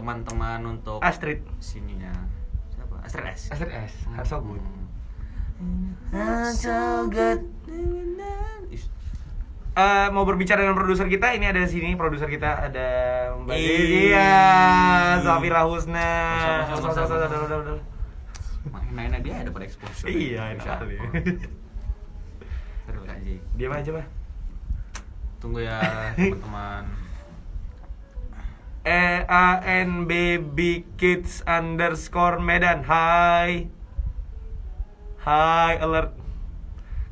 teman-teman untuk Astrid sininya. Siapa? Astrid S. Heart So Good. So good. Mau berbicara dengan produser kita, ini ada di sini produser kita ada Mbak Iya. Zafira Husna. Sama. Mainnya dia ada pada exposure. Iya, enak kali. Terus Kak Ji. Diam aja, Pak. Tunggu ya teman-teman. EANBBKids_Medan. Hai alert.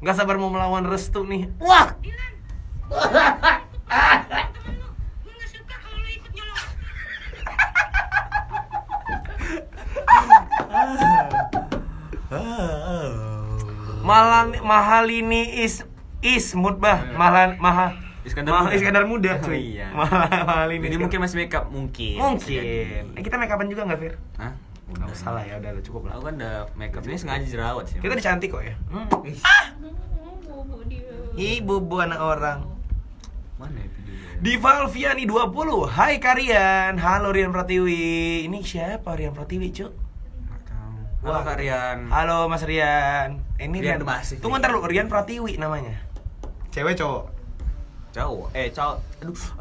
Nggak sabar mau melawan Restu nih. Wah. Mahalini Ismut bah. Iskandar Muda. Oh, iya. Mahalini. Ini mungkin masih makeup mungkin. Kita make upan juga nggak, Fir? Hah? Nggak salah ya, udah cukup lah. Aku kan udah makeup ini sengaja jerawat sih. Kita udah cantik kok ya. Ibu anak orang. Mana ya videonya? Diva Alfiani 20. Hai Karian. Halo Rian Pratiwi. Ini siapa Rian Pratiwi, Cuk? Nggak tahu. Halo Wah. Karian. Halo Mas Rian. Ini Rian Rian Masif. Tunggu ntar lu, Rian Pratiwi namanya. Cewek cowok? Cowok.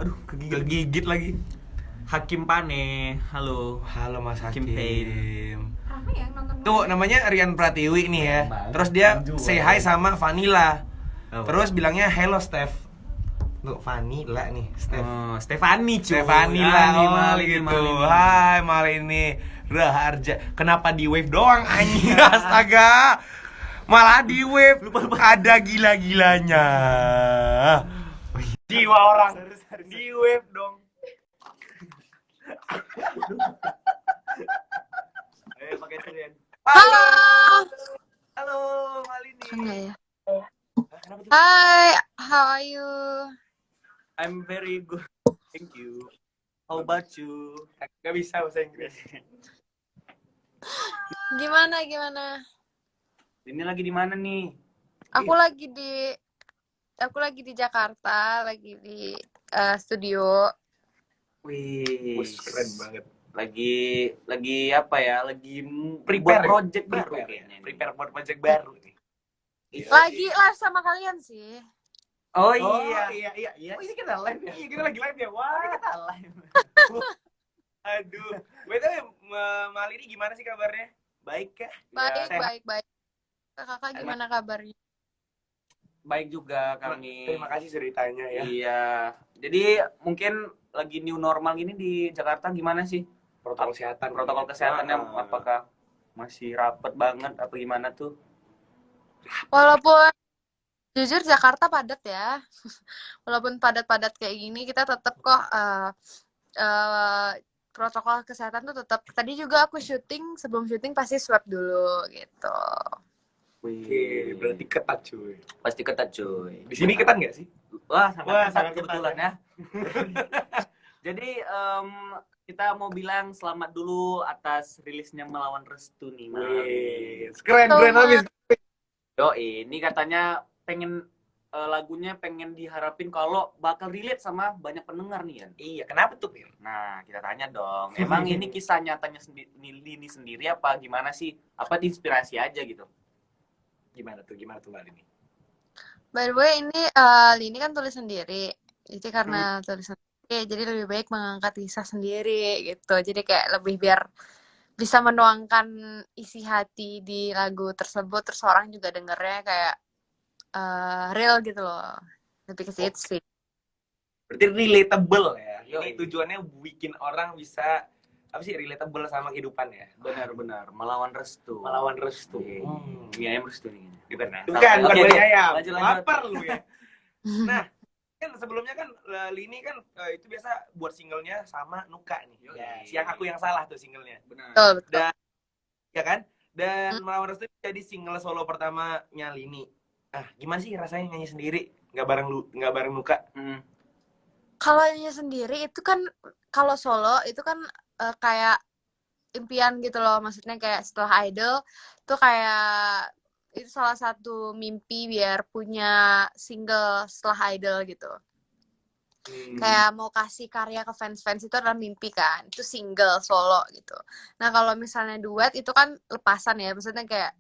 Aduh, Kegigit lagi. Hakim Pane. Halo. Halo Mas Hakim. Hakim Pain. Rame ya nonton. Tuh namanya Rian Pratiwi nih ya. Banget. Terus dia Lanjut. say hi sama Vanilla. Apa? Terus bilangnya hello Steph. Tuh Vanilla nih, Steph. Oh, Stefani cuy. Stefani lah, Malini. Hai Malini Raharja. Kenapa di wave doang anjing? Astaga. Malah di wave ada gila-gilanya. Jiwa orang di wave dong. Ayo pakai Rian. Halo. Halo Malini. Enggak ya. Kenapa tuh? Hai, how are you? I'm very good. Thank you. How about you? Gak bisa bahasa Inggris. Gimana? Ini lagi di mana nih? Aku lagi di Jakarta, lagi di studio. Wih, Keren banget. Lagi apa ya? Lagi Prepare buat project baru prepare kayaknya nih. Prepare buat project baru nih. Lagi live sama kalian sih. Oh Oh iya. iya. Oh, ini kita live ya? Iya, kita lagi live ya. Wah. Kita live. Aduh. BTW, Malini gimana sih kabarnya? Baik kah? Baik, Sehat? baik. Kakak gimana kabarnya? Baik juga kami. Terima kasih ceritanya ya. Iya. Jadi mungkin lagi new normal gini di Jakarta gimana sih? Protokol kesehatan. Protokol kesehatannya Ah. apakah masih rapet banget apa gimana tuh? Walaupun jujur Jakarta padat ya. Walaupun padat-padat kayak gini, kita tetap kok protokol kesehatan tuh tetap. Tadi juga aku sebelum syuting pasti swab dulu gitu. Oke, berarti ketat cuy. Pasti ketat cuy. Di sini ketat nggak sih? Wah, sangat Wah, ketat sangat kebetulan ketat ya. Jadi kita mau bilang selamat dulu atas rilisnya Melawan Restu nih, Mam. Wih, keren habis. Yo, ini katanya pengen lagunya pengen diharapin kalau bakal relate sama banyak pendengar nih kan. Iya, kenapa tuh, Fir? Nah, kita tanya dong. Emang ini kisah nyatanya Lini sendiri apa gimana sih? Apa diinspirasi aja gitu? Gimana tuh Mbak Lini? By the way, ini kan tulis sendiri. Jadi karena tulis sendiri, jadi lebih baik mengangkat kisah sendiri gitu. Jadi kayak lebih biar bisa menuangkan isi hati di lagu tersebut. Terus orang juga dengernya kayak real gitu loh. Lebih ke situ sih. Berarti relatable ya. Yo, Ini tujuannya bikin orang bisa apa sih relatable sama kehidupan ya. Benar-benar melawan restu. Melawan restu. Mie ayam restu nih. Gitu nah. Oke, Bukan oke. boleh ayam. Lanjut. Lapar lu ya. Nah, kan sebelumnya kan Lini kan itu biasa buat singlenya sama Nuka nih. Yoi. Ya, Siang Aku Yang Salah tuh singlenya. Benar. Betul. Dan ya kan? Dan Melawan Restu jadi single solo pertamanya Lini. Ah, gimana sih rasanya nyanyi sendiri? Nggak bareng Nuka? Kalau nyanyi sendiri itu kan, kalau solo itu kan kayak impian gitu loh. Maksudnya kayak setelah Idol tuh kayak itu salah satu mimpi biar punya single setelah Idol gitu. Kayak mau kasih karya ke fans-fans itu adalah mimpi kan. Itu single solo gitu. Nah, kalau misalnya duet itu kan lepasan ya. Maksudnya kayak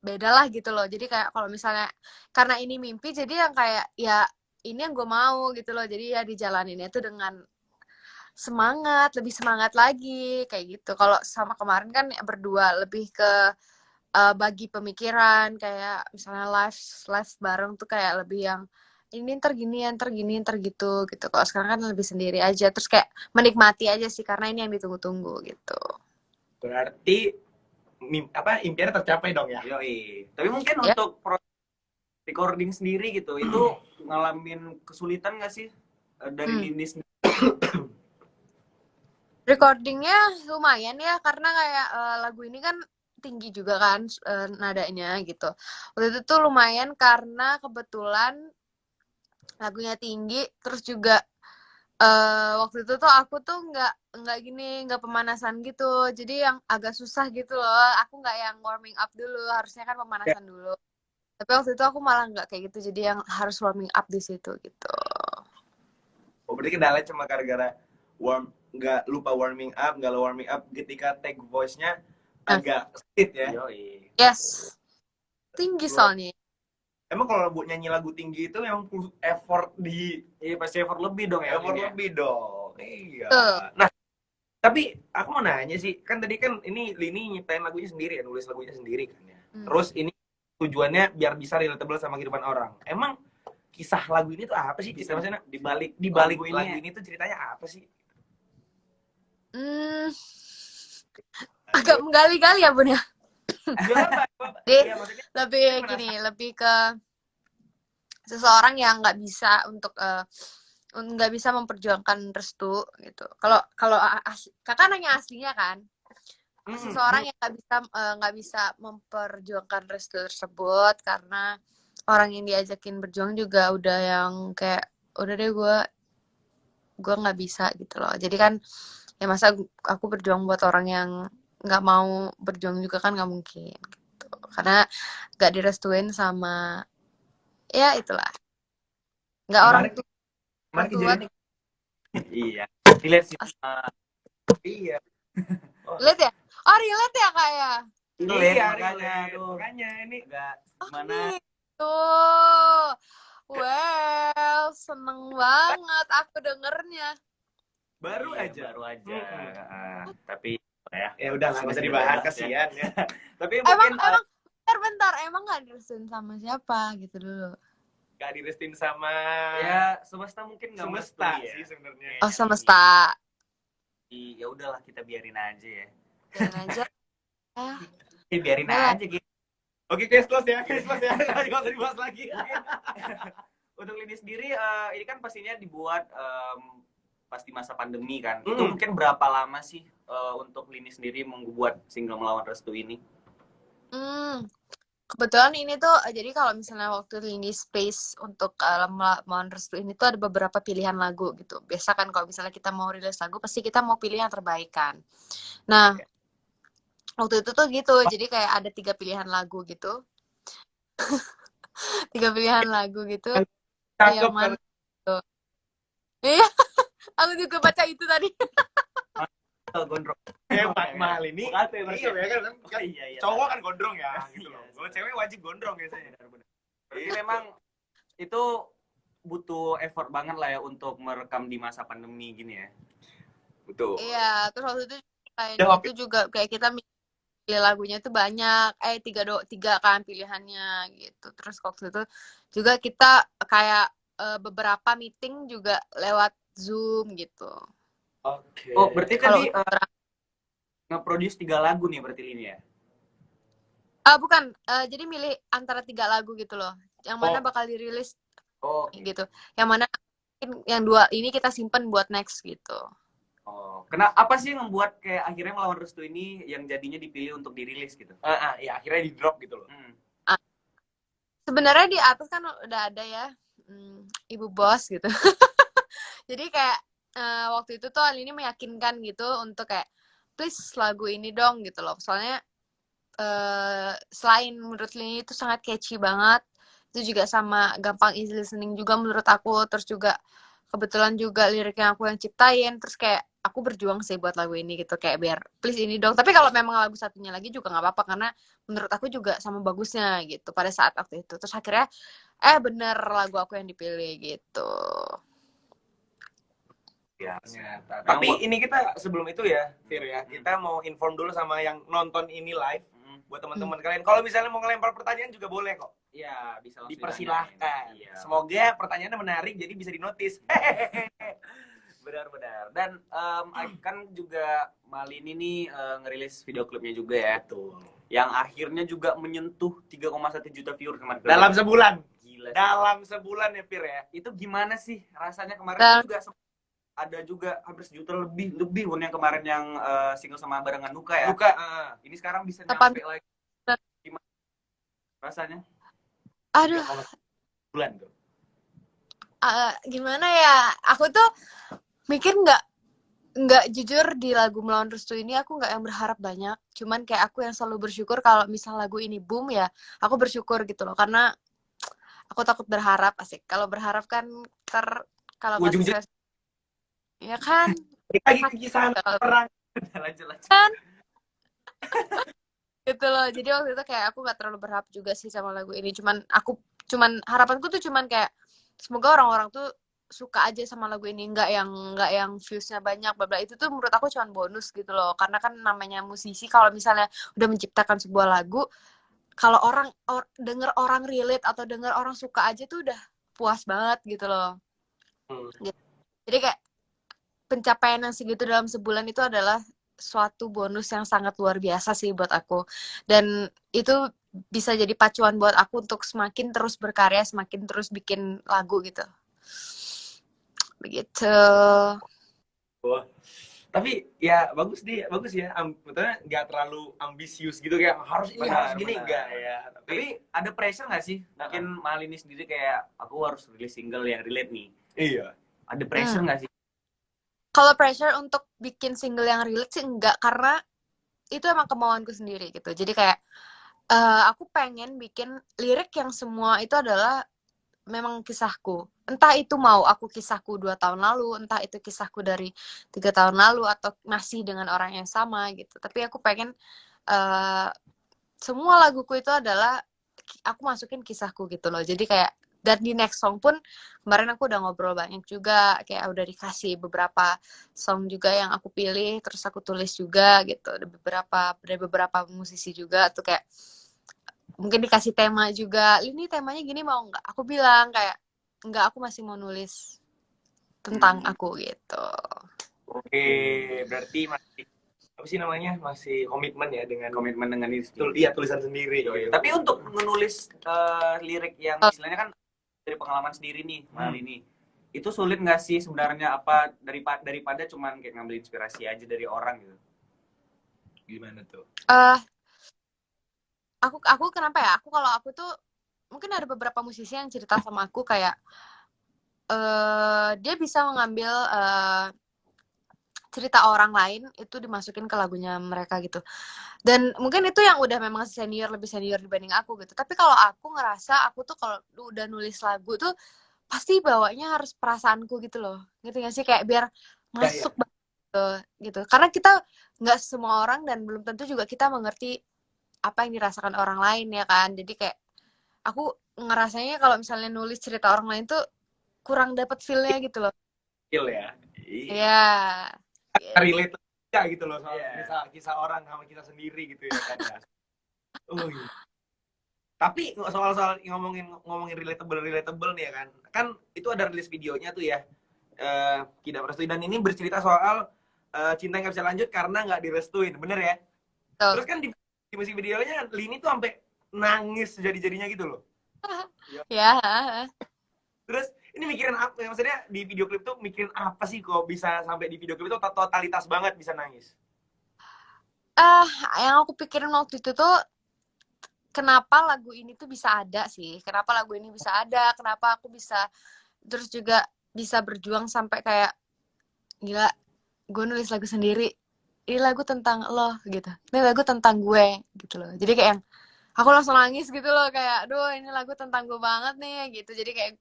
beda lah gitu loh. Jadi kayak kalau misalnya karena ini mimpi jadi yang kayak ya ini yang gue mau gitu loh. Jadi ya dijalaninnya tuh dengan semangat, lebih semangat lagi kayak gitu. Kalau sama kemarin kan ya berdua lebih ke bagi pemikiran kayak misalnya live bareng tuh kayak lebih yang ini ntar gini, ntar gini, ntar gitu gitu. Kalau sekarang kan lebih sendiri aja, terus kayak menikmati aja sih karena ini yang ditunggu-tunggu gitu. Berarti impiannya tercapai dong ya. Yoi. Tapi mungkin Ya. untuk recording sendiri gitu, itu ngalamin kesulitan nggak sih dari Lini sendiri? Recordingnya lumayan ya karena kayak lagu ini kan tinggi juga kan nadanya gitu. Waktu itu tuh lumayan karena kebetulan lagunya tinggi, terus juga waktu itu tuh aku tuh nggak pemanasan gitu, jadi yang agak susah gitu loh. Aku nggak yang warming up dulu, harusnya kan pemanasan dulu. Tapi waktu itu aku malah nggak kayak gitu, jadi yang harus warming up di situ gitu. Oh, berarti kendalanya cuma gara-gara nggak lupa warming up ketika take voice-nya agak sedikit ya. Yoi. Yes, tinggi soalnya. Emang kalau buat nyanyi lagu tinggi itu memang perlu effort Iya pasti effort lebih dong ya. effort Lini ya. lebih dong. Iya. Tuh. Nah, tapi aku mau nanya sih, kan tadi kan ini Lini nyiptain lagunya sendiri ya, nulis lagunya sendiri kan ya. Terus ini tujuannya biar bisa relatable sama kehidupan orang. Emang kisah lagu ini tuh apa sih? Bisa Maksudnya di balik lagu ini. ini tuh ceritanya apa sih? Agak menggali-gali ya Bun ya. Jadi Iya, maksudnya lebih gini, lebih ke seseorang yang nggak bisa memperjuangkan restu gitu. Kalau kakak nanya aslinya kan, seseorang yang nggak bisa memperjuangkan restu tersebut karena orang yang diajakin berjuang juga udah yang kayak udah deh gue nggak bisa gitu loh. Jadi kan ya masa aku berjuang buat orang yang nggak mau berjuang juga kan nggak mungkin gitu. Karena nggak direstuin sama ya itulah, nggak orang tua. Iya. Dilihat sih. Iya. Relate ya? Oh relate ya kak ya? Makanya ini agak gimana? Tuh, well, seneng banget aku dengernya. baru aja. Tapi Ya udah lah, nggak usah dibahas, kasihan ya. Tapi Emang mungkin bentar, emang nggak direstuin sama siapa gitu dulu? Gak direstuin sama ya semesta mungkin nggak semesta merestui ya. sih sebenarnya. Oh semesta. Ya udahlah kita biarin aja ya. Biarin aja. Biarin Udah lah. aja gitu. Oke, case close ya. Nggak usah dibahas lagi. Untuk Lini sendiri, ini kan pastinya dibuat pas di masa pandemi kan. Itu mungkin berapa lama sih untuk Lini sendiri membuat single Melawan Restu ini? Kebetulan ini tuh jadi kalau misalnya waktu Lini Space untuk Melawan Restu ini tuh ada beberapa pilihan lagu gitu. Biasa kan kalau misalnya kita mau rilis lagu pasti kita mau pilih yang terbaik kan. Nah, waktu itu tuh gitu, jadi kayak ada 3 pilihan lagu gitu. 3 pilihan lagu gitu. Yang mana tuh? Iya, aku juga baca itu tadi. Gondrong. Hebat mahal ini. Iya, Cowok kan gondrong ya gitu loh. Kalau cewek wajib gondrong biasanya. Jadi memang itu butuh effort banget lah ya untuk merekam di masa pandemi gini ya. Betul. Iya, terus waktu itu itu juga kayak kita pilih lagunya tuh banyak, 3 kan pilihannya gitu. Terus waktu itu juga kita kayak beberapa meeting juga lewat Zoom gitu. Oke. Oh, berarti Kalau tadi nge-produce 3 lagu nih berarti Lini ya? bukan, jadi milih antara 3 lagu gitu loh. Yang mana bakal dirilis gitu. Yang mana yang 2 ini kita simpen buat next gitu. Oh, apa sih yang membuat kayak akhirnya Melawan Restu ini yang jadinya dipilih untuk dirilis gitu? Ya akhirnya di drop gitu loh. Sebenarnya di atas kan udah ada ya Ibu Bos gitu. Jadi kayak waktu itu tuh Lini meyakinkan gitu untuk kayak please lagu ini dong gitu loh. Soalnya selain menurut Lini itu sangat catchy banget. itu juga sama gampang easy listening juga menurut aku, terus juga kebetulan juga liriknya aku yang ciptain, terus kayak aku berjuang sih buat lagu ini gitu, kayak biar please ini dong. Tapi kalau memang lagu satunya lagi juga nggak apa-apa, karena menurut aku juga sama bagusnya gitu pada saat waktu itu. Terus akhirnya bener lagu aku yang dipilih gitu. Ya, ternyata. Tapi ini kita sebelum itu ya, Fir ya, kita mau inform dulu sama yang nonton ini live. Buat teman-teman kalian, kalau misalnya mau ngelempar pertanyaan juga boleh kok. Iya, bisa langsung Dipersilahkan. ditanyain. Iya. Semoga pertanyaannya menarik, jadi bisa dinotis. Benar-benar. Dan kan juga Malini nih ngerilis video klipnya juga ya. Betul. Yang akhirnya juga menyentuh 3,1 juta viewer kemarin. Dalam sebulan. Gila. Dalam sebulan ya, Fir ya. Itu gimana sih rasanya kemarin juga ada juga hampir sejuta lebih Bun, yang kemarin yang single sama Barengan Duka ya. Duka. Ini sekarang bisa nyampe lagi. Gimana rasanya? Aduh. Bulan tuh. Gimana ya? Aku tuh mikir nggak jujur di lagu Melawan Restu ini aku nggak yang berharap banyak. Cuman kayak aku yang selalu bersyukur kalau misal lagu ini boom ya, aku bersyukur gitu loh. Karena aku takut berharap, asik. Kalau berharap kan kalau nggak sukses, ya kan? Lagi kisah orang. Lanjut. Kan? Gitu loh. Jadi waktu itu kayak aku nggak terlalu berharap juga sih sama lagu ini. Cuman harapanku tuh cuman kayak semoga orang-orang tuh suka aja sama lagu ini, nggak yang viewsnya banyak, bla bla. Itu tuh menurut aku cuman bonus gitu loh. Karena kan namanya musisi, kalau misalnya udah menciptakan sebuah lagu, kalau denger orang relate atau denger orang suka aja tuh udah puas banget gitu loh. Gitu. Jadi kayak pencapaian yang segitu dalam sebulan itu adalah suatu bonus yang sangat luar biasa sih buat aku. Dan itu bisa jadi pacuan buat aku untuk semakin terus berkarya, semakin terus bikin lagu gitu. Begitu. Tapi ya bagus ya. Betulnya nggak terlalu ambisius gitu kayak harus ini harus gini enggak ya. Tapi ada pressure nggak sih? Mungkin Malini sendiri kayak aku harus rilis single yang relate nih. Iya. Ada pressure nggak sih? Kalau pressure untuk bikin single yang relate sih enggak, karena itu emang kemauanku sendiri gitu. Jadi kayak aku pengen bikin lirik yang semua itu adalah memang kisahku. Entah itu mau aku kisahku 2 tahun lalu, entah itu kisahku dari 3 tahun lalu, atau masih dengan orang yang sama gitu. Tapi aku pengen semua laguku itu adalah aku masukin kisahku gitu loh. Jadi kayak, dan di next song pun kemarin aku udah ngobrol banyak juga, kayak udah dikasih beberapa song juga yang aku pilih, terus aku tulis juga gitu. Ada beberapa musisi juga tuh kayak mungkin dikasih tema juga, ini temanya gini mau nggak? Aku bilang kayak nggak, aku masih mau nulis tentang aku gitu. Oke, berarti masih apa sih namanya, masih komitmen dengan ini. Iya, tulisan sendiri. Tapi untuk menulis lirik yang istilahnya kan dari pengalaman sendiri nih, Malini, itu sulit nggak sih sebenarnya, apa daripada cuman kayak ngambil inspirasi aja dari orang gitu? Gimana tuh? Aku kenapa ya? Kalau aku tuh mungkin ada beberapa musisi yang cerita sama aku kayak dia bisa mengambil cerita orang lain itu dimasukin ke lagunya mereka gitu. Dan mungkin itu yang udah memang lebih senior dibanding aku gitu. Tapi kalau aku ngerasa aku tuh kalau udah nulis lagu tuh pasti bawanya harus perasaanku gitu loh. Ngerti gak sih? Kayak biar masuk gitu. Karena kita nggak semua orang dan belum tentu juga kita mengerti apa yang dirasakan orang lain ya kan. Jadi kayak aku ngerasanya kalau misalnya nulis cerita orang lain tuh kurang dapet feel-nya gitu loh. Feel ya? Iya. Relate ya gitu loh soal kisah orang sama kita sendiri gitu ya kan ya. Iya. Tapi soal ngomongin relatable nih ya kan. Kan itu ada rilis videonya tuh ya. Tidak merestui, dan ini bercerita soal cinta yang gak bisa lanjut karena nggak direstuin, bener ya? Terus kan di musik videonya Lini tuh sampai nangis jadi-jadinya gitu loh. Ya. Terus ini mikirin apa? Maksudnya di video klip tuh mikirin apa sih kok bisa sampai di video klip itu totalitas banget bisa nangis? Yang aku pikirin waktu itu tuh kenapa lagu ini tuh bisa ada sih? Kenapa lagu ini bisa ada? Kenapa aku bisa terus juga bisa berjuang sampai kayak gila, gue nulis lagu sendiri. Ini lagu tentang lo gitu. Ini lagu tentang gue gitu loh. Jadi kayak yang aku langsung nangis gitu loh, kayak aduh ini lagu tentang gue banget nih gitu, jadi kayak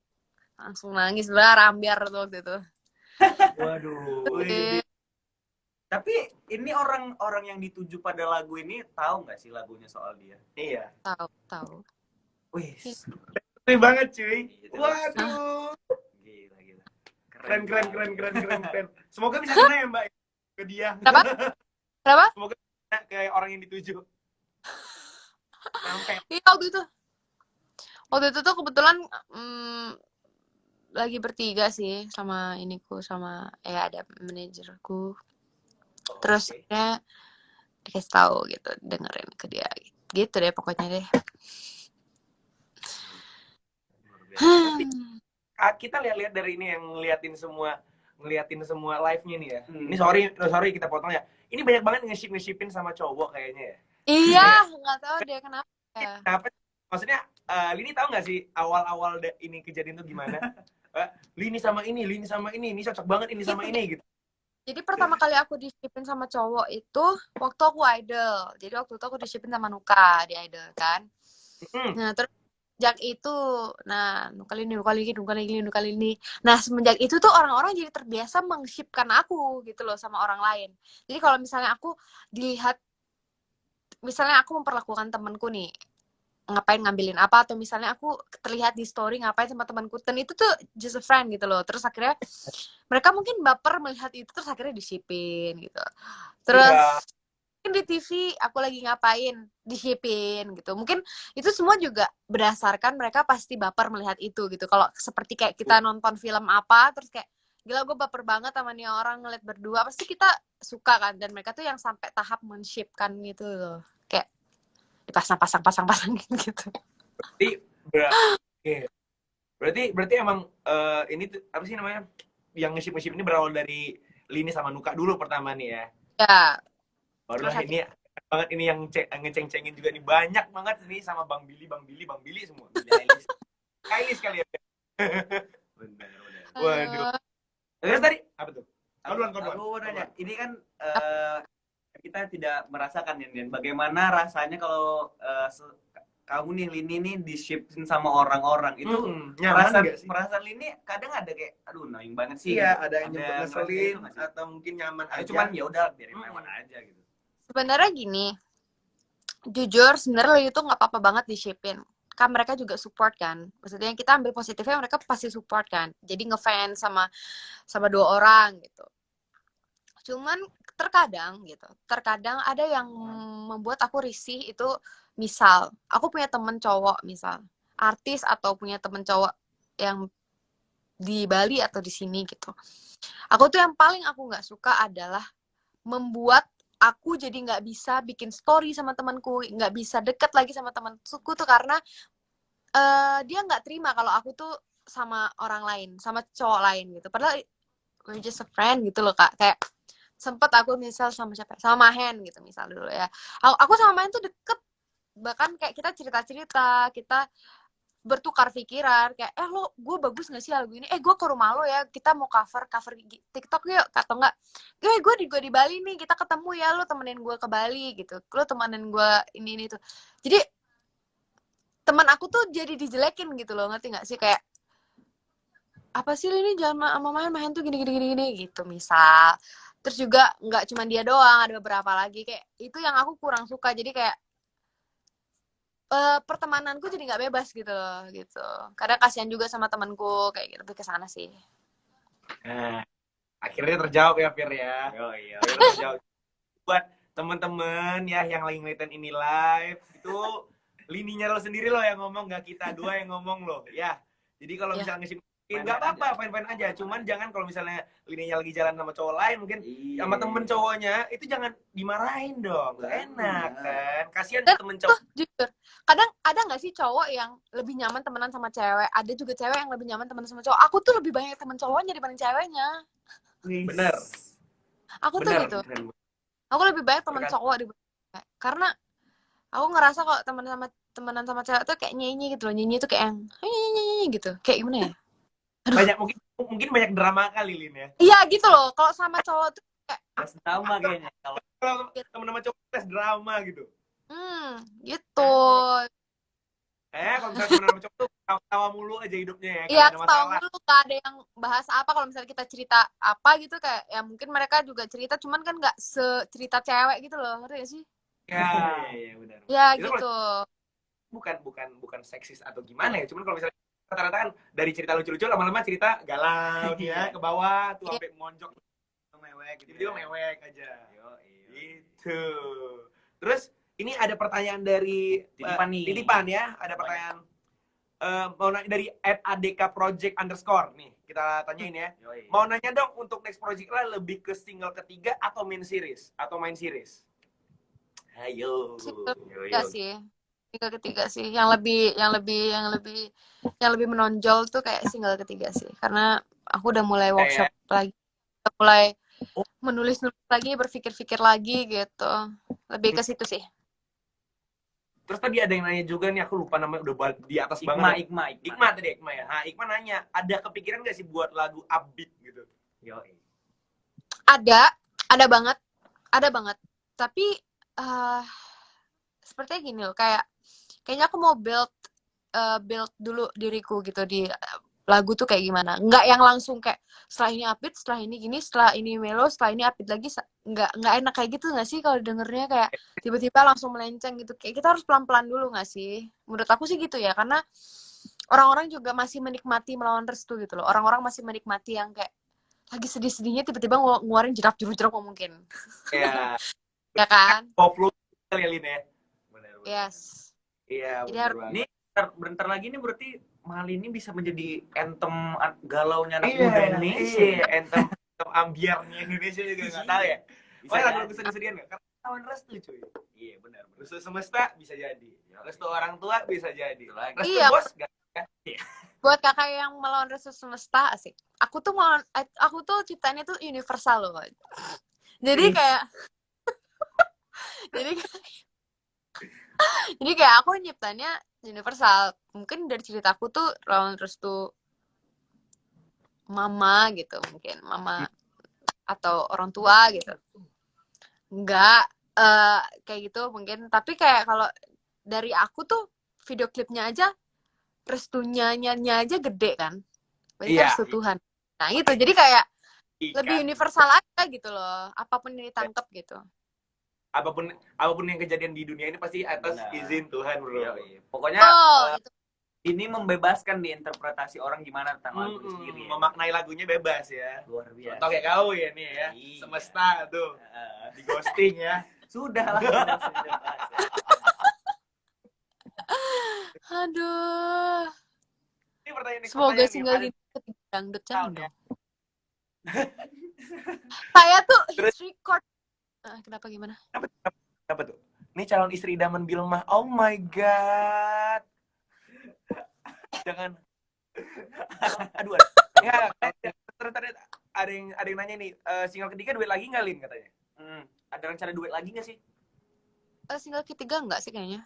langsung nangis lah, rambiar tuh waktu itu. Waduh. Wih. Tapi ini orang-orang yang dituju pada lagu ini tahu nggak sih lagunya soal dia? Iya. Tahu. Wih. Keren banget cuy. Gitu. Waduh. Gila. Keren. Semoga bisa kena ya Mbak ke dia. Kenapa? Semoga kena kayak orang yang dituju. Sampai. Iya waktu itu tuh kebetulan lagi bertiga sih sama iniku, sama ya ada manajerku. Terus akhirnya dikasih tahu gitu, dengerin ke dia gitu deh pokoknya deh. Kita lihat dari ini yang ngeliatin semua live-nya nih ya. Ini sorry kita potong ya. Ini banyak banget nge-shipin sama cowok kayaknya ya. Iya, nggak tahu deh kenapa. Kenapa? Maksudnya Lini tahu nggak sih awal-awal ini kejadian tuh gimana? Lini sama ini cocok banget ini sama ini gitu. Jadi pertama kali aku di-shipin sama cowok itu waktu aku idol. Jadi waktu itu aku di-shipin sama Nuka di idol kan. Nah terus sejak itu, nah Nuka ini. Nah semenjak itu tuh orang-orang jadi terbiasa meng-shipkan aku gitu loh sama orang lain. Jadi kalau misalnya aku dilihat, misalnya aku memperlakukan temanku nih, ngapain ngambilin apa, atau misalnya aku terlihat di story ngapain sama temanku, dan itu tuh just a friend gitu loh, terus akhirnya mereka mungkin baper melihat itu, terus akhirnya di-shipin gitu. Terus mungkin di TV aku lagi ngapain, di-shipin gitu. Mungkin itu semua juga berdasarkan mereka pasti baper melihat itu gitu. Kalau seperti kayak kita nonton film apa terus kayak gila gue baper banget sama nih orang ngeliat berdua, pasti kita suka kan, dan mereka tuh yang sampai tahap men-shipkan gitu loh, kayak dipasang gitu. Berarti emang ini tuh apa sih namanya, yang nge-ship ini berawal dari Lini sama Nuka dulu pertama nih ya. Ya. Barulah ini banget ini yang ngeceng-cengin juga nih, banyak banget nih sama Bang Billy semua. Kailis kali ya. Benar. Waduh. Terus tadi apa tuh? Kau duluan. Nanya, ini kan kita tidak merasakan ya, Bagaimana rasanya kalau kamu nih Lini nih di-shipin sama orang-orang itu perasaan Lini kadang ada kayak aduh annoying banget sih. Iya, ada yang ngeselin atau mungkin nyaman aja. Cuman ya udah biarin lewat aja gitu. Sebenarnya gini, jujur sebenarnya itu nggak apa-apa banget di-shipin. Kan mereka juga support kan. Maksudnya kita ambil positifnya, mereka pasti support kan. Jadi ngefans sama dua orang gitu. Cuman terkadang ada yang membuat aku risih itu, misal aku punya temen cowok, misal artis, atau punya temen cowok yang di Bali atau di sini gitu. Aku tuh yang paling aku nggak suka adalah membuat aku jadi nggak bisa bikin story sama temanku, nggak bisa deket lagi sama temanku tuh karena dia nggak terima kalau aku tuh sama orang lain, sama cowok lain gitu. Padahal we're just a friend gitu loh Kak. Kayak sempet aku misal sama siapa? Sama Mahen gitu misal dulu ya. Aku sama Mahen tuh deket, bahkan kayak kita cerita-cerita, kita bertukar pikiran, kayak lo gue bagus nggak sih lagu ini, gue ke rumah lo ya, kita mau cover TikTok yuk, atau enggak gue di Bali nih, kita ketemu ya, lo temenin gue ke Bali gitu, lo temenin gue ini tuh. Jadi teman aku tuh jadi dijelekin gitu loh, ngerti nggak sih, kayak apa sih ini jangan sama main tuh gini gitu misal. Terus juga nggak cuma dia doang, ada beberapa lagi kayak itu yang aku kurang suka. Jadi kayak pertemananku jadi nggak bebas gitu loh gitu. Kadang kasihan juga sama temanku kayak gitu, lebih ke sana sih. Nah, akhirnya terjawab ya Fir ya. Oh iya. Terjawab. Buat teman-teman ya yang lagi ngeliatin ini live, itu Lininya lo sendiri lo yang ngomong, nggak kita dua yang ngomong lo ya. Jadi kalau misalnya ngisi nggak apa-apa, fine-fine aja. Cuman jangan kalau misalnya Lininya lagi jalan sama cowok lain, mungkin sama temen cowoknya, itu jangan dimarahin dong. Gak enak kan. Kasihan temen cowok. Jujur, kadang ada nggak sih cowok yang lebih nyaman temenan sama cewek? Ada juga cewek yang lebih nyaman temenan sama cowok. Aku tuh lebih banyak temen cowoknya dibanding ceweknya. Bener. Aku tuh gitu. Aku lebih banyak temen cowok dibanding cewek. Karena aku ngerasa kok temenan sama cewek tuh kayak nyanyi gitu loh. Nyanyi tuh kayak yang nyanyi gitu. Kayak gimana ya? Aduh. Banyak mungkin banyak drama kali Lin ya. Iya gitu loh. Kalau sama cowok tuh kayak drama kayaknya. Kalau temen sama cowok tes drama gitu. Gitu. Kalau misalnya temenan sama cowok tuh tawa mulu aja hidupnya ya, Iya, gak ada tahu masalah. dulu gak ada yang bahas apa kalau misalnya kita cerita apa gitu kayak ya mungkin mereka juga cerita cuman kan nggak secerita cewek gitu loh, ngerti gak sih? Ya, Iya, benar. Ya itu gitu. bukan seksis atau gimana ya, cuman kalau misalnya rata-rata kan dari cerita lucu-lucu lama-lama cerita galau nih ya, ke bawah tuh Iya. sampai monjok Mewek gitu. tiba-tiba mewek aja. Yo, iya. Gitu. Terus ini ada pertanyaan dari Titipan nih. titipan ya, ada pertanyaan mau nanya dari @adk_project_ nih, kita tanyain ya. Yoi. Mau nanya dong, untuk next project lah lebih ke single ketiga atau main series? Ayo. Ketiga sih. Single ketiga sih. Yang lebih menonjol tuh kayak single ketiga sih. Karena aku udah mulai workshop lagi. Udah mulai menulis lagi, berpikir-pikir lagi gitu. Lebih ke situ sih. Terus tadi ada yang nanya juga nih, aku lupa namanya, udah di atas banget. Ikma ya. Nah, Ikma nanya, ada kepikiran gak sih buat lagu upbeat gitu? Yoi. Ada banget. Tapi sepertinya gini loh, kayaknya aku mau build dulu diriku gitu di lagu tuh kayak gimana. Nggak yang langsung kayak setelah ini upbeat, setelah ini gini, setelah ini mellow, setelah ini upbeat lagi. Nggak enak kayak gitu nggak sih kalau dengernya kayak tiba-tiba langsung melenceng gitu. Kayak kita harus pelan-pelan dulu nggak sih? Menurut aku sih gitu ya, karena orang-orang juga masih menikmati melawan restu gitu loh. Orang-orang masih menikmati yang kayak lagi sedih-sedihnya tiba-tiba ngeluarin jerak-jerak mungkin. Ya. Ya kan? Pop kali ya, Lin ya? Benar. Yes. Iya, Jadi benar. Ini bentar lagi nih berarti Mali ini bisa menjadi anthem galaunya anak Iya, muda Indonesia. anthem ambiarnya Indonesia juga nggak tahu ya. Bisa lagu jadi. sedih-sedihan nggak? Karena lawan restu cuy. Iya, benar. Restu semesta bisa jadi. Restu orang tua bisa jadi. Restu Iya. bos nggak? Buat kakak yang melawan restu semesta asik. Aku tuh ciptaannya tuh universal loh. Jadi kayak jadi kayak aku nyiptanya universal. Mungkin dari ceritaku tuh lawan restu mama gitu, mungkin mama atau orang tua gitu. Enggak kayak gitu mungkin, tapi kayak kalau dari aku tuh video klipnya aja restunya nyanyi aja gede kan. Berarti kan restu Tuhan. Nah, itu. Jadi kayak lebih universal aja gitu loh. Apapun yang ditangkap gitu. Apapun yang kejadian di dunia ini pasti atas izin Tuhan, bro. Iya. Pokoknya itu. Ini membebaskan di interpretasi orang gimana tentang lagu sendiri. Ya. Memaknai lagunya bebas ya. Luar biasa. Contoh kayak kau ya nih ya. Iya. Semesta tuh. Di ghosting ya. Sudah lah. Aduh. Ini pertanyaan semoga single ini ketiga dangdut jangan dong. Saya tuh hit record. Kenapa gimana? Apa tuh? Ini calon istri idaman Bilma. Oh my god. Jangan. Aduh. Ya, terus ada yang nanya nih, single ketiga duet lagi nggak, Lin, katanya? Ada rencana duet lagi nggak sih? Single ketiga enggak sih kayaknya.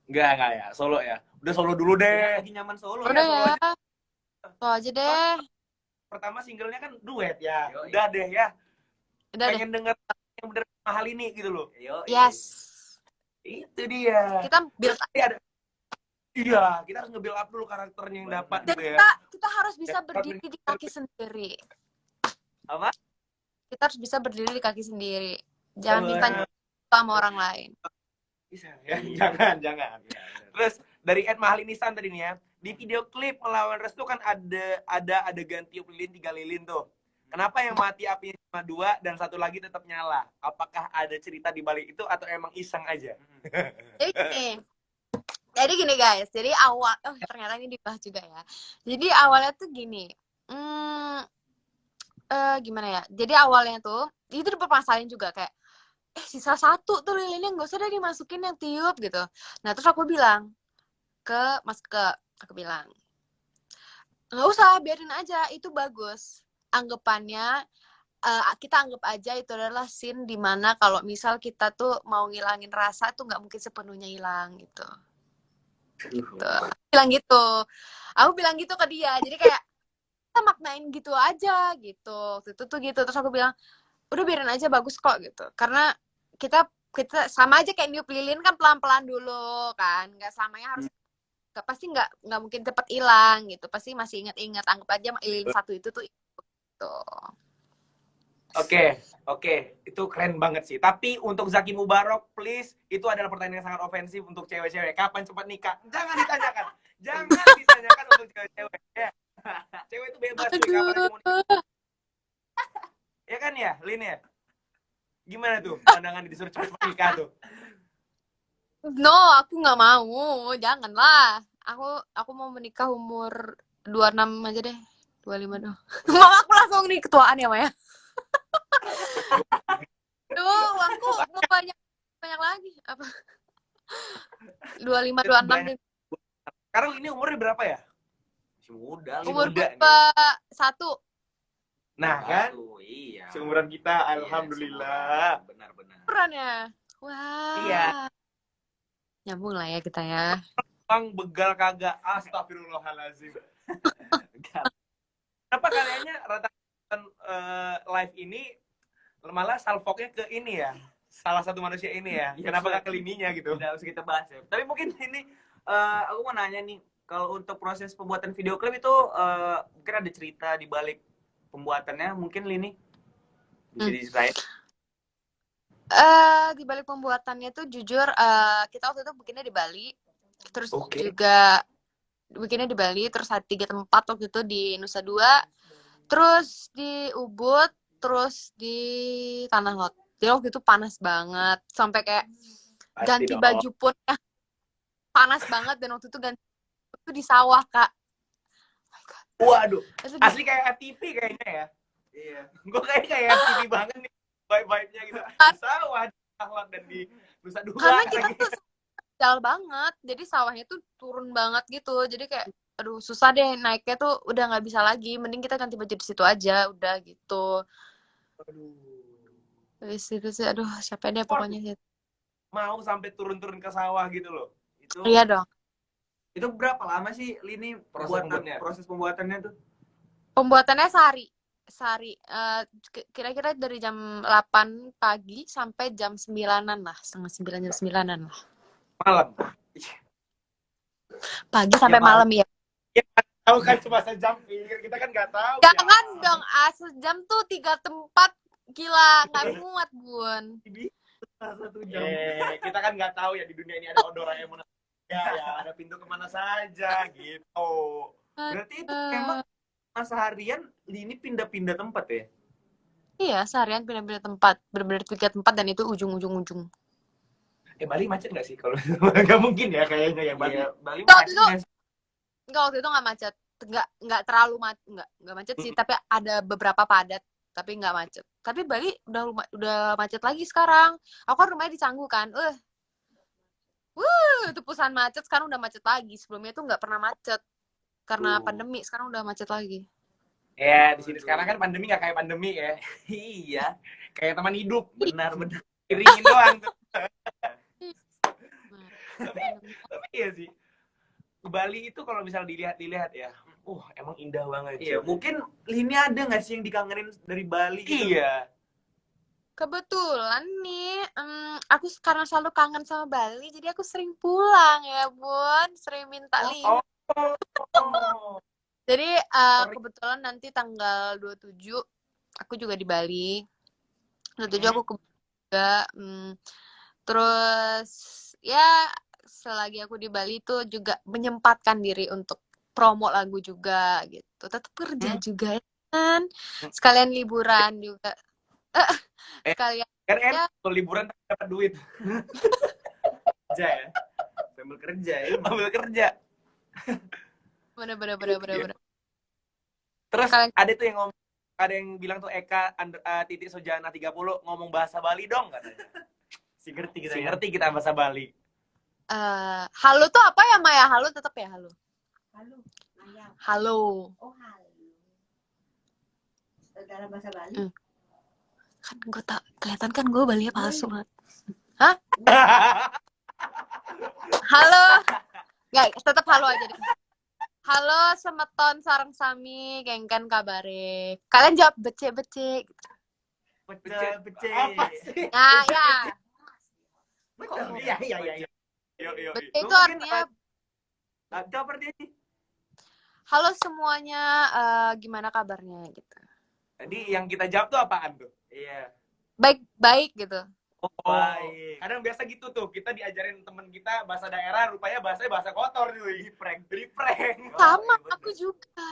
Enggak ya, solo ya. Udah solo dulu deh. Lagi nyaman solo. Udah ya. Solo aja deh. Pertama singlenya kan duet ya. Udah deh ya. Pengen denger yang bener mahal ini gitu loh. Yes. Itu dia. Kita build up. Iya, kita harus nge-build up dulu karakternya yang dapat gitu ya. Kita harus bisa berdiri di kaki sendiri. Apa? Kita harus bisa berdiri di kaki sendiri. Jangan minta sama orang lain. Bisa ya? Jangan. Terus dari @mahalinisan tadi nih ya. Di video klip melawan restu kan ada adegan tiup lilin 3 lilin tuh. Kenapa yang mati apinya cuma 2 dan satu lagi tetap nyala? Apakah ada cerita di balik itu atau emang iseng aja? Jadi gini guys, jadi ternyata ini dibahas juga ya. Jadi awalnya tuh gini, gimana ya? Jadi awalnya tuh itu dipermasalahin juga kayak, sisa 1 tuh lilinnya nggak usah deh dimasukin yang tiup gitu. Nah terus aku bilang ke aku bilang nggak usah, biarin aja, itu bagus. Anggapannya kita anggap aja itu adalah scene dimana kalau misal kita tuh mau ngilangin rasa tuh nggak mungkin sepenuhnya hilang gitu. Aku bilang gitu ke dia, jadi kayak kita maknain gitu aja gitu. Itu tuh gitu. Terus aku bilang udah biarin aja, bagus kok gitu, karena kita kita sama aja kayak niup lilin kan pelan-pelan dulu kan, nggak selamanya harus, nggak pasti nggak mungkin cepet hilang gitu, pasti masih inget-inget, anggap aja lilin satu itu tuh itu. Oke, itu keren banget sih. Tapi untuk Zaki Mubarok, please, itu adalah pertanyaan yang sangat ofensif untuk cewek-cewek. Kapan cepat nikah? Jangan ditanyakan. Jangan ditanyakan untuk cewek-cewek. Ya. Cewek itu bebas. Cuy. Kapan aja mau nikah. Ya kan ya, Lin ya? Gimana tuh pandangan disuruh cepat nikah tuh? No, aku nggak mau, janganlah. Aku mau menikah umur 26 aja deh, 25 doang. Mau aku langsung nih ketuaan ya, Maya? Duh, aku mau banyak lagi. Apa? 25, 26 deh. Sekarang ini umurnya berapa ya? Masih muda. Umur muda satu. Nah kan? Iya. Seumuran kita, alhamdulillah. Benar-benar. Ukurannya. Wah. Iya. Nyambung lah ya kita ya. Bang begal kagak, astagfirullahalazim. Kenapa kayaknya rata-rata live ini malah salfoknya ke ini ya, salah satu manusia ini ya? Kenapa gak ke lininya gitu? Tidak harus kita bahas ya. Tapi mungkin ini aku mau nanya nih, kalau untuk proses pembuatan video klip itu mungkin ada cerita di balik pembuatannya, mungkin Lini bisa diceritain. Di balik pembuatannya tuh jujur kita waktu itu bikinnya di Bali, terus juga bikinnya di Bali, terus ada 3 tempat waktu itu, di Nusa Dua, terus di Ubud, terus di Tanah Lot. Jadi waktu itu panas banget, sampai kayak ganti baju pun ya panas banget, dan waktu itu ganti itu di sawah, Kak. Oh my God. Waduh, asli kayak FTV kayaknya ya. Iya. Gue kayak FTV banget nih, vibe-nya gitu. Sawah di Tanah dan di Nusa Dua. Karena kita tuh jauh banget, jadi sawahnya tuh turun banget gitu, jadi kayak aduh susah deh naiknya tuh, udah nggak bisa lagi, mending kita ganti baju di situ aja udah gitu. Terus aduh capek deh pokoknya gitu. Mau sampai turun-turun ke sawah gitu loh. Itu Iya dong. Itu berapa lama sih Lini proses pembuatannya tuh? Pembuatannya sehari, kira-kira dari jam 8 pagi sampai jam 9-an lah, setengah 9, jam 9-an lah. Malam. Pagi sampai malam ya. Ya tahu kan cuma sejam, kita kan nggak tahu. Jangan dong, sejam tuh 3 tempat, gila, nggak muat Bun. 1 jam. Kita kan nggak tahu ya di dunia ini ada Doraemon ya, ada pintu kemana saja gitu. Berarti itu emang seharian Lini pindah-pindah tempat ya? Iya, seharian pindah-pindah tempat, bener-bener 3 tempat, dan itu ujung-ujung. Bali macet nggak sih kalau nggak mungkin ya kayaknya ya Bali. Iya, Bali macet. macet. Enggak, waktu itu nggak macet, nggak terlalu nggak macet sih, tapi ada beberapa padat, tapi nggak macet. Tapi Bali udah macet lagi sekarang. Aku kan rumahnya di Canggu kan, itu pusat macet, sekarang udah macet lagi. Sebelumnya tuh nggak pernah macet karena pandemi, sekarang udah macet lagi. Ya di sini sekarang kan pandemi nggak kayak pandemi ya. Iya, Kayak teman hidup. benar-benar. Iringin doang tuh. Tapi iya sih. Bali itu kalau misal dilihat ya, emang indah banget. Iya, mungkin Lini ada nggak sih yang dikangenin dari Bali gitu? Iya. Kebetulan nih, aku karena selalu kangen sama Bali, jadi aku sering pulang ya Bun, sering minta lihat. Jadi kebetulan nanti tanggal 27 aku juga di Bali. 27 aku ke juga. Terus ya selagi aku di Bali tuh juga menyempatkan diri untuk promo lagu juga gitu. Tetap kerja juga kan. Sekalian liburan juga. Sekalian kan kalau liburan dapat duit. Kerja ya. Sambil kerja ya. Sambil kerja. Bener. Terus Kalian... ada yang bilang tuh Eka titik Sojana 30 ngomong bahasa Bali dong katanya. Si ngerti kita bahasa Bali. Halo tuh apa ya Maya? Halo tetap ya halo. Halo. Oh halo. Dalam bahasa Bali. Kan gue tak kelihatan kan gue Bali palsu banget. Hah? Halo. Nggak, tetap halo aja deh. Halo semeton sareng sami, kengken kabare. Kalian jawab becek. Becek. Apa sih? Nah, ya. Betul. Iya. Yo. Bajai itu Mungkin artinya kabar dia nih. halo semuanya, gimana kabarnya gitu. Jadi yang kita jawab tuh apaan tuh? Iya. Baik gitu. Oh, Baik. kadang biasa gitu tuh, kita diajarin temen kita bahasa daerah, rupanya bahasanya bahasa kotor cuy. Di prank. Sama, iya, bener. aku juga.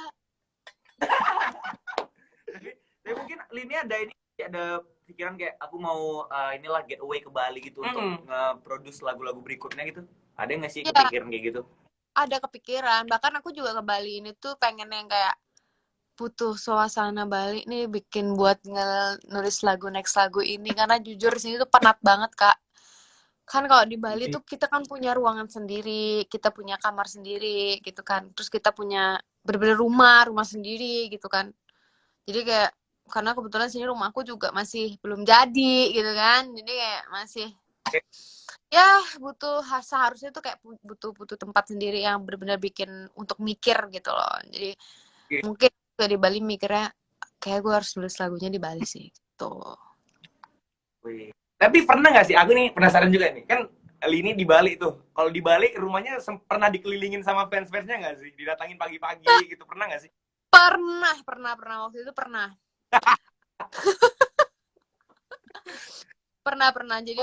Tapi mungkin Lini ada pikiran kayak aku mau inilah getaway ke Bali gitu untuk nge-produce lagu-lagu berikutnya gitu. Ada nggak sih Iya. kepikiran kayak gitu? Ada kepikiran, bahkan aku juga ke Bali ini tuh pengen yang kayak butuh suasana Bali nih bikin buat nulis next lagu ini, karena jujur sini tuh penat banget Kak. Kan kalau di Bali tuh kita kan punya ruangan sendiri, kita punya kamar sendiri gitu kan, terus kita punya bener-bener rumah sendiri gitu kan. Jadi kayak karena kebetulan sini rumahku juga masih belum jadi gitu kan, jadi kayak masih ya butuh seharusnya tuh kayak butuh tempat sendiri yang benar-benar bikin untuk mikir gitu loh. Jadi mungkin ke di Bali mikirnya kayak gue harus nulis lagunya di Bali sih gitu. Wih. Tapi pernah nggak sih, aku nih penasaran juga nih, kan Lini di Bali tuh, kalau di Bali rumahnya pernah dikelilingin sama fans-fansnya nggak sih, didatangin pagi-pagi gitu, pernah nggak sih? Pernah waktu itu pernah. pernah. Jadi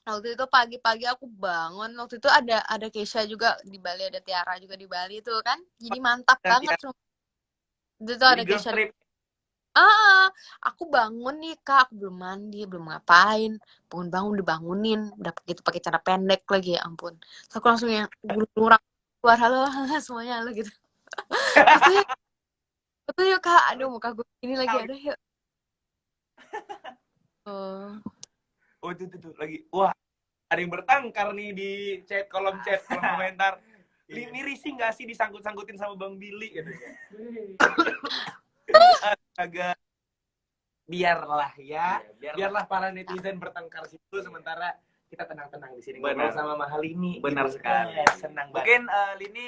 waktu itu pagi-pagi aku bangun, waktu itu ada Keisha juga di Bali, ada Tiara juga di Bali tuh kan, jadi mantap banget. Itu tuh ada Keisha. Aku bangun nih Kak, aku belum mandi, belum ngapain, bangun dibangunin, udah gitu pakai cara pendek lagi, ya ampun. Terus aku langsung yang gulung keluar, halo semuanya, halo gitu. Betul yuk Kak, aduh muka gue ini lagi, aduh yuk. Oh itu lagi, wah ada yang bertengkar nih di kolom komentar. Lini risih nggak sih disangkut-sangkutin sama Bang Billy gitu. Agak biarlah para netizen bertengkar situ, sementara kita tenang-tenang di sini ngobrol sama Mahal ini. Benar gitu. sekali. Senang banget. Mungkin Lini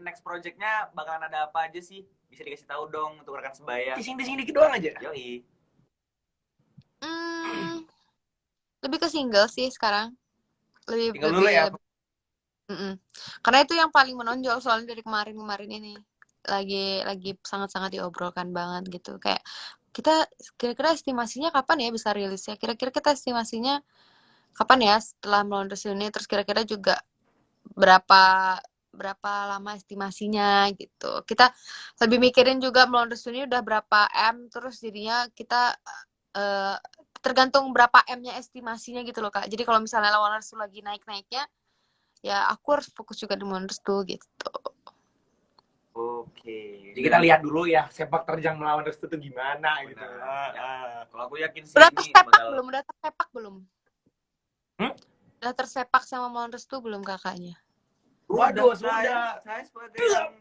next projectnya bakalan ada apa aja sih? Bisa dikasih tahu dong untuk rekan sebaya. Sing dikit doang aja. Yoi. Lebih ke single sih sekarang. Tinggal dulu ya. Karena itu yang paling menonjol soalnya dari kemarin ini. Lagi sangat-sangat diobrolkan banget gitu. Kayak kita kira-kira estimasinya kapan ya bisa rilisnya? Kira-kira kita estimasinya kapan ya setelah melondes ini, terus kira-kira juga berapa lama estimasinya gitu. Kita lebih mikirin juga melondes ini udah berapa M, terus jadinya kita tergantung berapa M-nya estimasinya gitu loh Kak. Jadi kalau misalnya lawan Restu lagi naik-naiknya, ya aku harus fokus juga di Melawan Restu gitu. Oke. Jadi kita lihat dulu ya sepak terjang melawan Restu itu gimana gitu. Kalau aku yakin sih Udah ini tersepak bakal... belum? Udah tersepak sama Melawan Restu belum kakaknya? Waduh, sudah. Saya sebagai yang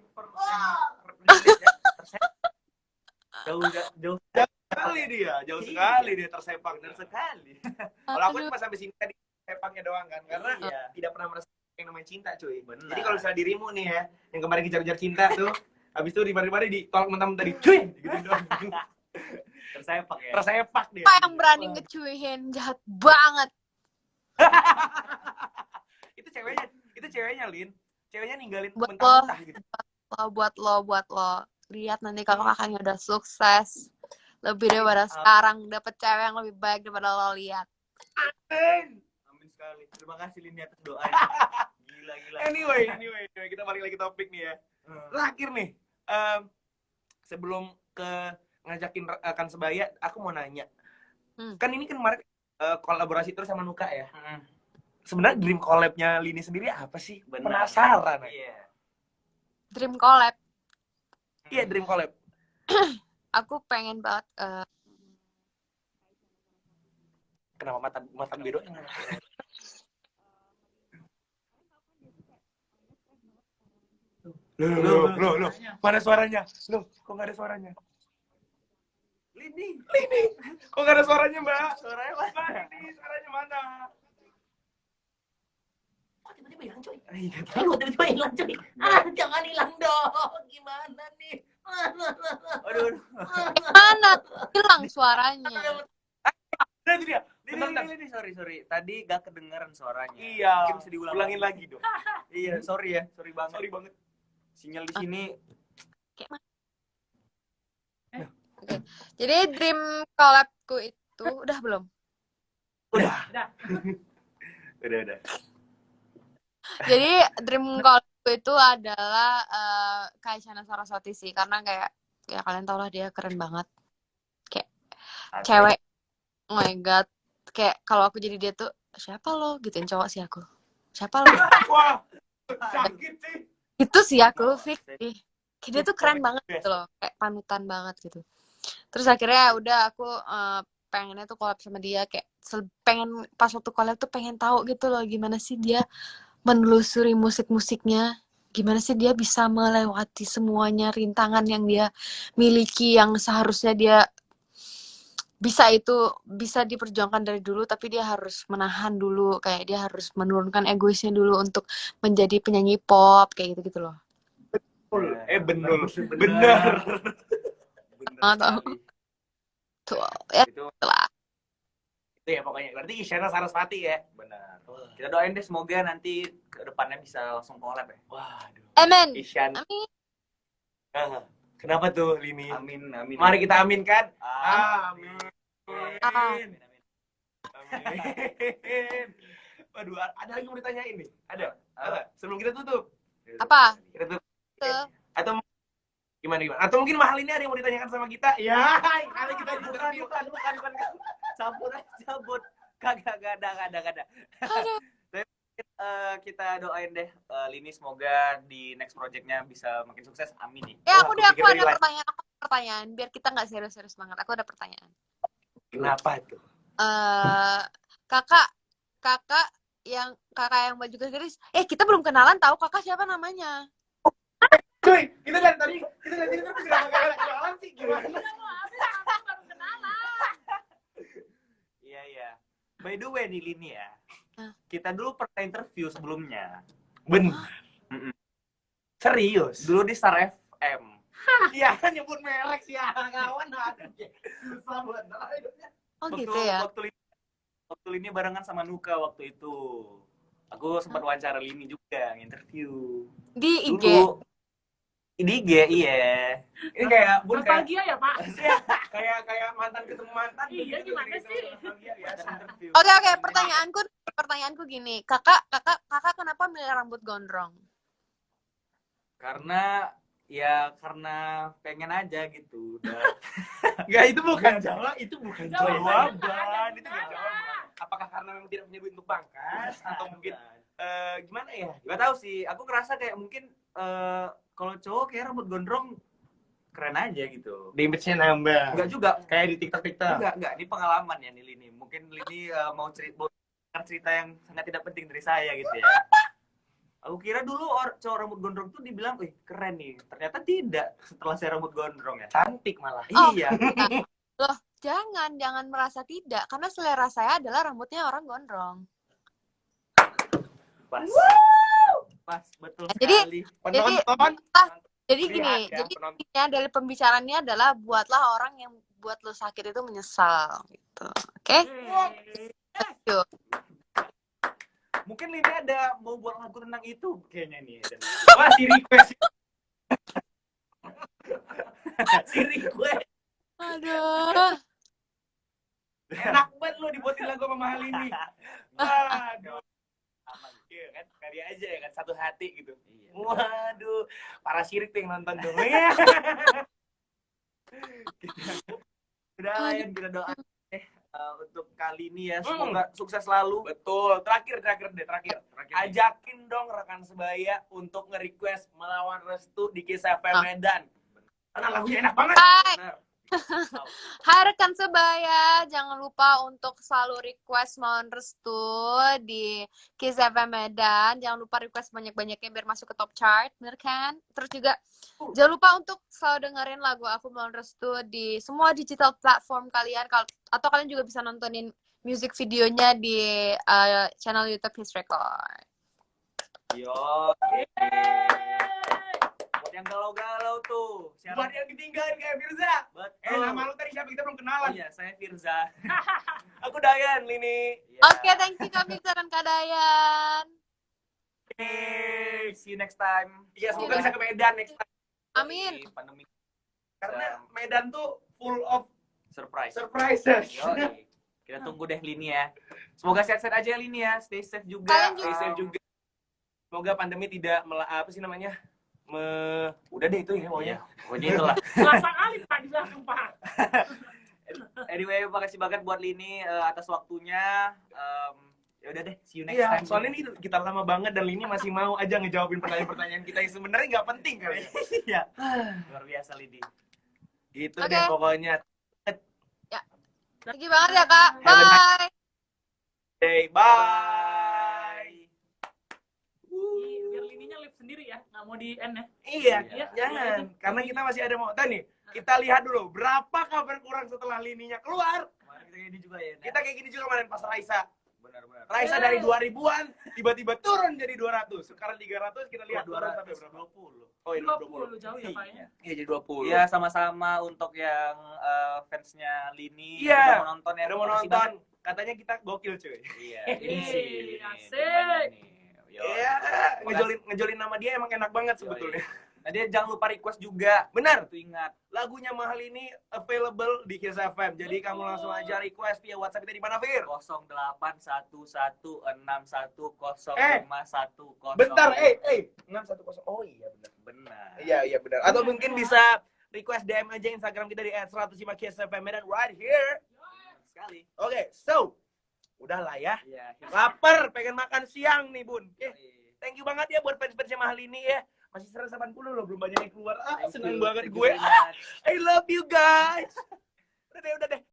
jauh sekali dia tersepak sekali. Kalau aku cuma sampai sini tadi sepaknya doang kan, karena tidak pernah merasa yang namanya cinta cuy. Bener. Jadi kalau misalnya dirimu nih ya, yang kemarin kejar-kejar cinta tuh, habis itu di mari-mari ditolak mentah-mentah cuy, gitu doang. Tersepak dia. Apa yang berani ngecuihin, jahat banget. itu ceweknya Lin. Ceweknya ninggalin buat mentah-mentah gitu. Buat lo. Lihat nanti kalau kakaknya udah sukses. Lebih daripada sekarang, dapet cewek yang lebih baik daripada lo lihat. Amin sekali. Terima kasih Lini atas doanya. Gila. Anyway, kita balik lagi topik nih ya. Terakhir nih, sebelum ngajakin rekan sebaya, aku mau nanya. Kan ini kan kemarin kolaborasi terus sama Nuka ya. Sebenarnya dream collab-nya Lini sendiri apa sih? Penasaran. Iya. Dream collab. Iya, dream collab. Aku pengen banget. Kenapa mata biru? Loh. Mana suaranya? Loh, kok nggak ada suaranya? Lini. Kok nggak ada suaranya, Mbak? Suaranya mana? Suaranya mana? Tiba-tiba hilang coy. Tiba-tiba hilang coy. Jangan hilang dong. Gimana nih? Aduh. Mana hilang suaranya? Nah, itu dia. Ini, sorry. Tadi gak kedengeran suaranya. Iya. Mungkin bisa diulang. Ulangin lagi dong. Iya, sorry ya. Sorry banget. Sorry banget. Sinyal di sini. Kayak mana? Oke. Jadi dream collabku itu udah belum? Udah. Jadi dream collabku itu adalah kayak Isyana Saraswati sih, karena kayak ya kalian tau lah dia keren banget. Kayak cewek, oh my god, kayak kalau aku jadi dia tuh siapa lo gituin cowok sih aku. Siapa lo? Wah. Sakit sih. Itu sih aku fix sih. Kayak dia tuh keren banget gitu loh, kayak panutan banget gitu. Terus akhirnya udah aku pengennya tuh collab sama dia, kayak pengen pas waktu collab tuh pengen tahu gitu loh gimana sih dia menelusuri musik-musiknya, gimana sih dia bisa melewati semuanya rintangan yang dia miliki yang seharusnya dia bisa diperjuangkan dari dulu, tapi dia harus menahan dulu, kayak dia harus menurunkan egoisnya dulu untuk menjadi penyanyi pop kayak gitu loh. Bener. Tahu. Tuh, ya Itu lah. Itu ya pokoknya. Berarti Isyana Saraswati ya. benar. Kita doain deh semoga nanti ke depannya bisa langsung collab ya. Waduh. Amin. Isyana. Amin. Kenapa tuh Lini? Amin. Mari kita aminkan. Amin. Amin. Waduh, ada lagi mau ditanyain nih? Ada? Sebelum kita tutup. Apa? Kita tutup. Tuh. Atau gimana? Atau mungkin mahal ini ada yang mau ditanyakan sama kita? Ya, kalau kita interview. Bukan. Cabut. Kagak ada. Aduh. Kita doain deh Lini semoga di next projectnya bisa makin sukses. Amin nih. Ya Wah, aku aku pikir ada relate. pertanyaan biar kita nggak serius-serius banget. Aku ada pertanyaan. Kenapa tuh? Kakak yang baju garis. Kita belum kenalan, tahu kakak siapa namanya? Cuy, kita dari tadi kenapa kenalan sih? Gimana? Baru kenalan. Iya. By the way nih Lini ya. Hah? Kita dulu pernah interview sebelumnya. Bener. Serius? Dulu di Star FM. Iya, nyebut merek sih ya, kawan. Susah banget. Oh gitu ya. Waktu Lini barengan sama Nuka waktu itu. Aku sempat wawancara Lini juga, interview. Di IG. Dulu. Di IG, iya. Ini kayak Nostalgia ya, Pak? kayak mantan ketemu mantan. Iya, begitu, gimana gitu, sih? nostalgia biasa. Interview. Oke, pertanyaanku gini. Kakak kenapa milih rambut gondrong? Karena pengen aja gitu. Enggak, itu bukan jawaban. Itu bukan Jawaban. jawaban. Itu bukan jawaban. Apakah karena memang tidak punya duit untuk pangkas atau mungkin gimana ya? Gak tahu sih. Aku ngerasa kayak mungkin kalau cowok kayak rambut gondrong keren aja gitu. Di image-nya nambah. Enggak juga. Kayak di TikTok. Enggak. Ini pengalaman ya nih Lini. Mungkin Lini mau cerita yang sangat tidak penting dari saya gitu ya. Aku kira dulu cowok rambut gondrong tuh dibilang, wih keren nih. Ternyata tidak. Setelah saya rambut gondrong ya. Cantik malah. Oh. Iya. Loh, jangan merasa tidak, karena selera saya adalah rambutnya orang gondrong. Pas, betul Jadi- sekali. Penonton. Jadi Lihat gini, ya, jadi penonton. intinya dari pembicaraannya adalah buatlah orang yang buat lo sakit itu menyesal gitu. Oke? Yuk. Mungkin Lini ada mau buat lagu tentang itu kayaknya nih. Wah, si request. Aduh. Enak banget lo dibuatin lagu sama mahal ini. Waduh. Iya kan, kali aja ya kan, satu hati gitu. Iya. Waduh, para sirik tuh yang nonton tuh. Udah Yan, kita doain untuk kali ini ya, semoga sukses selalu. Betul. Terakhir. Ajakin dong rekan sebaya untuk nge-request melawan Restu di Kisah FM Medan. Karena lagunya enak banget. Hai. Benar. Hai rekan sebaya, jangan lupa untuk selalu request mohon restu di Kiss FM Medan. Jangan lupa request banyak-banyaknya biar masuk ke top chart, bener kan? Terus juga jangan lupa untuk selalu dengerin lagu aku mohon restu di semua digital platform kalian. Atau kalian juga bisa nontonin music videonya di channel YouTube His Record. Yo. Buat yang galau-galau tuh. Siapa? Buat yang ditinggalin kayak Firza. Betul. Nama lu tadi siapa? Kita belum kenalan. Iya, saya Firza. Aku Dayan, Lini. Iya. Oke, thank you Kak Victor dan Kak Dayan. See you next time. Iya, semoga bisa ke Medan next time. Amin. Di pandemi Karena Medan tuh full of surprise. surprises. Yoi. Kita tunggu deh Lini ya. Semoga sehat-sehat aja ya Lini ya. Stay safe juga. Kalian juga. Stay safe juga. Semoga pandemi tidak apa sih namanya? Udah deh itu ya pokoknya. Pokoknya itulah. Selasa kali Pak di belakang Pak. Anyway, makasih banget buat Lini atas waktunya. Ya udah deh, see you next Iya, time. soalnya ini kita lama banget dan Lini masih mau aja ngejawabin pertanyaan-pertanyaan kita yang sebenarnya nggak penting kali ya. Iya. Luar biasa Lini. Gitu Oke. deh pokoknya. Thank you banget ya Kak. Have a Bye. Hey, bye. Biar lininya live sendiri ya, nggak mau di end ya. Iya, Iya. jangan. Karena kita masih ada mau nih. Kita lihat dulu berapa kabar kurang setelah Lininya keluar. Kemarin kita gini juga ya. Kita kayak gini juga kemarin pas Raisa. benar-benar. Raisa dari 2000-an tiba-tiba turun jadi 200. Sekarang 300 kita lihat turun sampai berapa? 20. Oh, ini 20 jauh ya Pak ya. Iya, jadi 20. Iya, sama-sama untuk yang fansnya Lini Iya. udah mau nonton ya. Udah mau Makasih nonton. Katanya kita gokil, cuy. banget. Iya, Yeay, ini sih. asik. gimana nih? Yo. Iya, ngejolin nama dia emang enak banget sebetulnya. Nah, dia jangan lupa request juga. Benar. Tuh ingat. Lagunya Mahal ini available di Kiss FM. Jadi kamu langsung aja request via WhatsApp kita di mana, Fir? 0811161051. Bentar, 610. Oh iya benar. Benar. Iya benar. Atau mungkin bisa request DM aja Instagram kita di @105KSFM Medan right here. Sekali. Oke, so udahlah ya. Iya. Lapar, pengen makan siang nih, Bun. Thank you banget ya buat fans-fansnya Mahal ini ya. Masih 180 loh, belum banyak yang keluar. Seneng banget gue. I love you guys. Udah deh.